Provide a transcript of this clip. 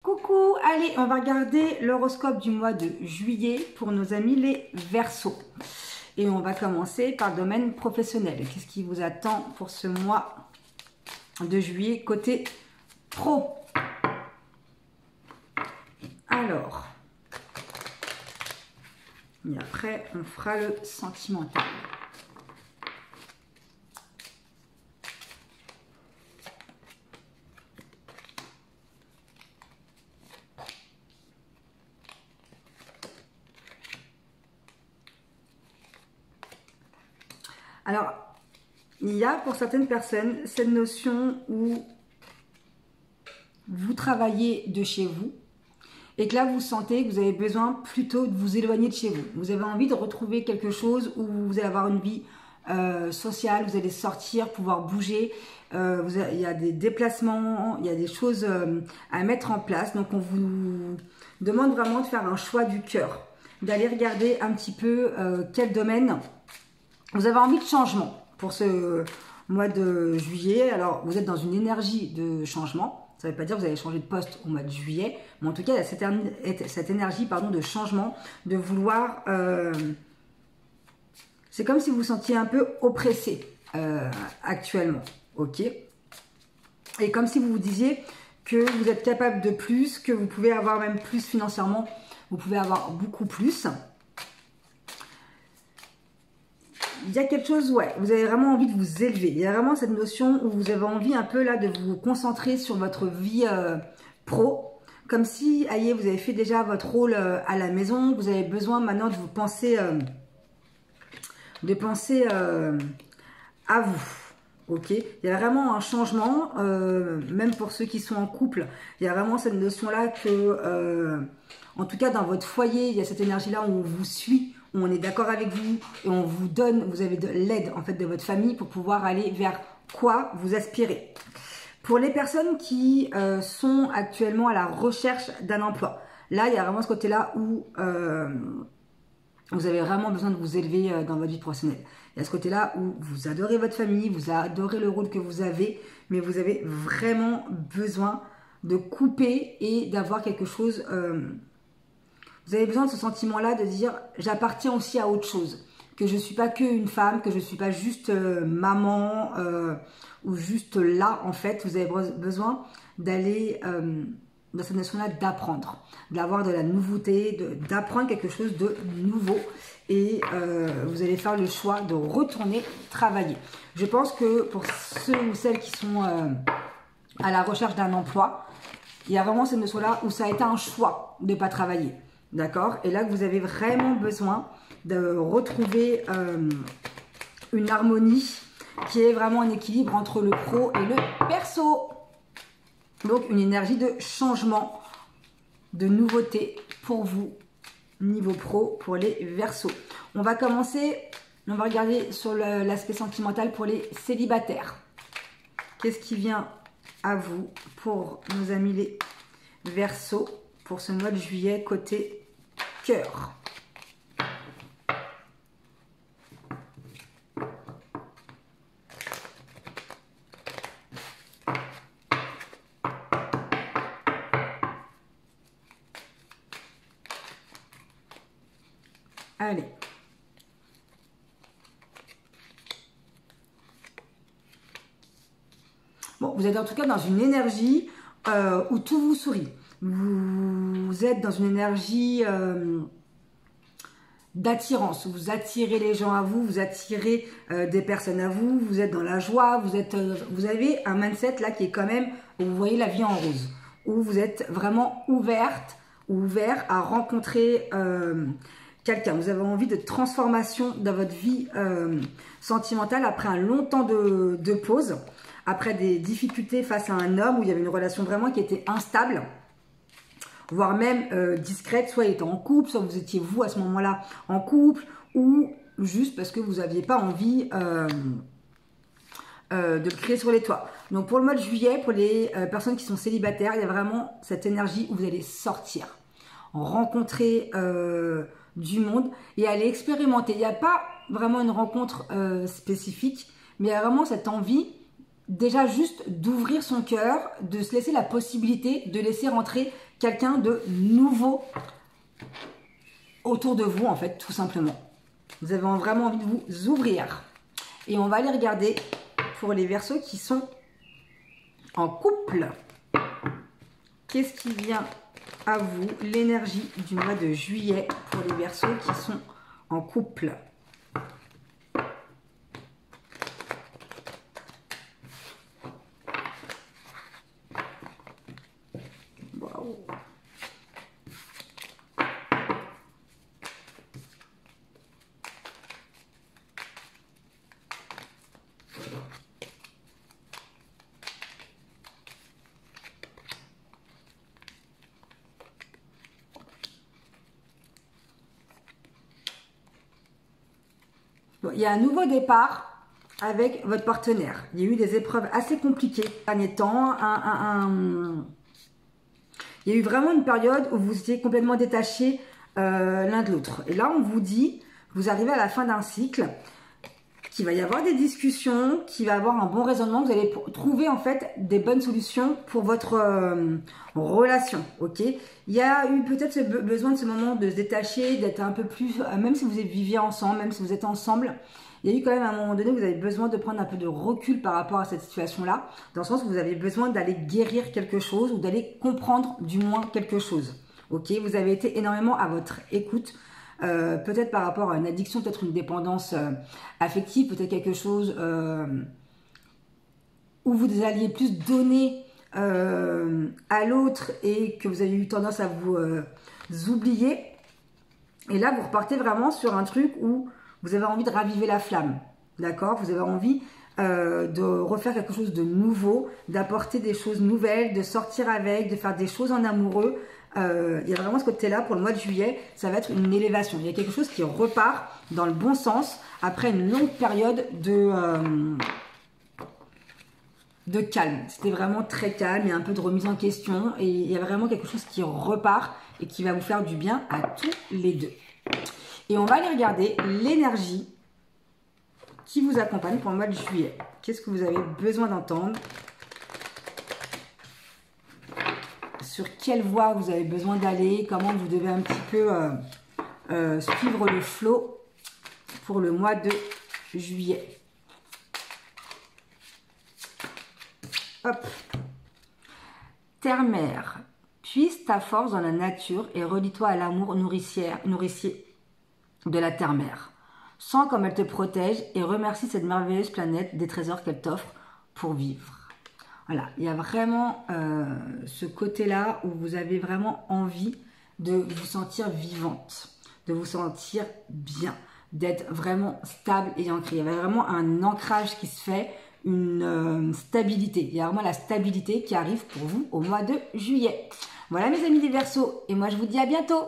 Coucou, allez, on va regarder l'horoscope du mois de juillet pour nos amis les Verseaux. Et on va commencer par le domaine professionnel. Qu'est-ce qui vous attend pour ce mois de juillet côté pro? Alors, et après, on fera le sentimental. Alors, il y a pour certaines personnes cette notion où vous travaillez de chez vous et que là vous sentez que vous avez besoin plutôt de vous éloigner de chez vous. Vous avez envie de retrouver quelque chose où vous allez avoir une vie sociale, vous allez sortir, pouvoir bouger. Il y a des déplacements, il y a des choses à mettre en place. Donc on vous demande vraiment de faire un choix du cœur, d'aller regarder un petit peu quel domaine vous avez envie de changement pour ce mois de juillet. Alors, vous êtes dans une énergie de changement. Ça ne veut pas dire que vous allez changer de poste au mois de juillet. Mais en tout cas, il y a cette énergie de changement, de vouloir... c'est comme si vous vous sentiez un peu oppressé actuellement. Ok. Et comme si vous vous disiez que vous êtes capable de plus, que vous pouvez avoir même plus financièrement. Vous pouvez avoir beaucoup plus. Il y a quelque chose, ouais, vous avez vraiment envie de vous élever. Il y a vraiment cette notion où vous avez envie un peu là de vous concentrer sur votre vie pro. Comme si, aïe, vous avez fait déjà votre rôle à la maison. Vous avez besoin maintenant de vous penser, à vous. Ok, il y a vraiment un changement, même pour ceux qui sont en couple. Il y a vraiment cette notion-là que, en tout cas dans votre foyer, il y a cette énergie-là où on vous suit, où on est d'accord avec vous et on vous donne, vous avez de l'aide en fait de votre famille pour pouvoir aller vers quoi vous aspirez. Pour les personnes qui sont actuellement à la recherche d'un emploi, là il y a vraiment ce côté-là où vous avez vraiment besoin de vous élever dans votre vie professionnelle. Il y a ce côté-là où vous adorez votre famille, vous adorez le rôle que vous avez, mais vous avez vraiment besoin de couper et d'avoir quelque chose... vous avez besoin de ce sentiment-là de dire « j'appartiens aussi à autre chose ». Que je ne suis pas qu'une femme, que je ne suis pas juste maman ou juste là en fait. Vous avez besoin d'aller... dans cette notion-là d'apprendre, d'avoir de la nouveauté, d'apprendre quelque chose de nouveau et vous allez faire le choix de retourner travailler. Je pense que pour ceux ou celles qui sont à la recherche d'un emploi, il y a vraiment cette notion-là où ça a été un choix de ne pas travailler, d'accord? Et là, vous avez vraiment besoin de retrouver une harmonie qui est vraiment un équilibre entre le pro et le perso. Donc, une énergie de changement, de nouveauté pour vous, niveau pro, pour les Verseaux. On va commencer, on va regarder sur l'aspect sentimental pour les célibataires. Qu'est-ce qui vient à vous pour nos amis les Verseaux pour ce mois de juillet côté cœur? Allez. Bon, vous êtes en tout cas dans une énergie où tout vous sourit. Vous êtes dans une énergie d'attirance. Vous attirez les gens à vous, vous attirez des personnes à vous, vous êtes dans la joie, vous avez un mindset là qui est quand même, où vous voyez la vie en rose, où vous êtes vraiment ouverte, ouvert à rencontrer... quelqu'un, vous avez envie de transformation dans votre vie sentimentale après un long temps de pause, après des difficultés face à un homme où il y avait une relation vraiment qui était instable, voire même discrète, soit il était en couple, soit vous étiez vous à ce moment-là en couple, ou juste parce que vous n'aviez pas envie de le créer sur les toits. Donc pour le mois de juillet, pour les personnes qui sont célibataires, il y a vraiment cette énergie où vous allez sortir, rencontrer... du monde et aller expérimenter. Il n'y a pas vraiment une rencontre spécifique, mais il y a vraiment cette envie déjà juste d'ouvrir son cœur, de se laisser la possibilité de laisser rentrer quelqu'un de nouveau autour de vous, en fait, tout simplement. Vous avez vraiment envie de vous ouvrir. Et on va aller regarder pour les Verseaux qui sont en couple. Qu'est-ce qui vient à vous, l'énergie du mois de juillet pour les Verseaux qui sont en couple? Waouh. Bon, il y a un nouveau départ avec votre partenaire. Il y a eu des épreuves assez compliquées ces derniers temps. Il y a eu vraiment une période où vous étiez complètement détachés l'un de l'autre. Et là, on vous dit, vous arrivez à la fin d'un cycle, qu'il va y avoir des discussions, qu'il va y avoir un bon raisonnement, vous allez trouver en fait des bonnes solutions pour votre relation, ok? Il y a eu peut-être ce besoin de ce moment de se détacher, d'être un peu plus, même si vous viviez ensemble, même si vous êtes ensemble, il y a eu quand même à un moment donné où vous avez besoin de prendre un peu de recul par rapport à cette situation-là, dans le sens où vous avez besoin d'aller guérir quelque chose ou d'aller comprendre du moins quelque chose, ok? Vous avez été énormément à votre écoute, peut-être par rapport à une addiction, peut-être une dépendance affective, peut-être quelque chose où vous alliez plus donner à l'autre et que vous avez eu tendance à vous oublier. Et là, vous repartez vraiment sur un truc où vous avez envie de raviver la flamme, d'accord? Vous avez envie de refaire quelque chose de nouveau, d'apporter des choses nouvelles, de sortir avec, de faire des choses en amoureux. Il y a vraiment ce côté-là pour le mois de juillet, ça va être une élévation. Il y a quelque chose qui repart dans le bon sens après une longue période de calme. C'était vraiment très calme, il y a un peu de remise en question et il y a vraiment quelque chose qui repart et qui va vous faire du bien à tous les deux. Et on va aller regarder l'énergie qui vous accompagne pour le mois de juillet. Qu'est-ce que vous avez besoin d'entendre? Sur quelle voie vous avez besoin d'aller? Comment vous devez un petit peu suivre le flot pour le mois de juillet? Hop. Terre-mère, puise ta force dans la nature et relie-toi à l'amour nourricier de la terre-mère. Sens comme elle te protège et remercie cette merveilleuse planète des trésors qu'elle t'offre pour vivre. Voilà, il y a vraiment ce côté-là où vous avez vraiment envie de vous sentir vivante, de vous sentir bien, d'être vraiment stable et ancrée. Il y avait vraiment un ancrage qui se fait, une stabilité. Il y a vraiment la stabilité qui arrive pour vous au mois de juillet. Voilà mes amis des Verseaux, et moi je vous dis à bientôt.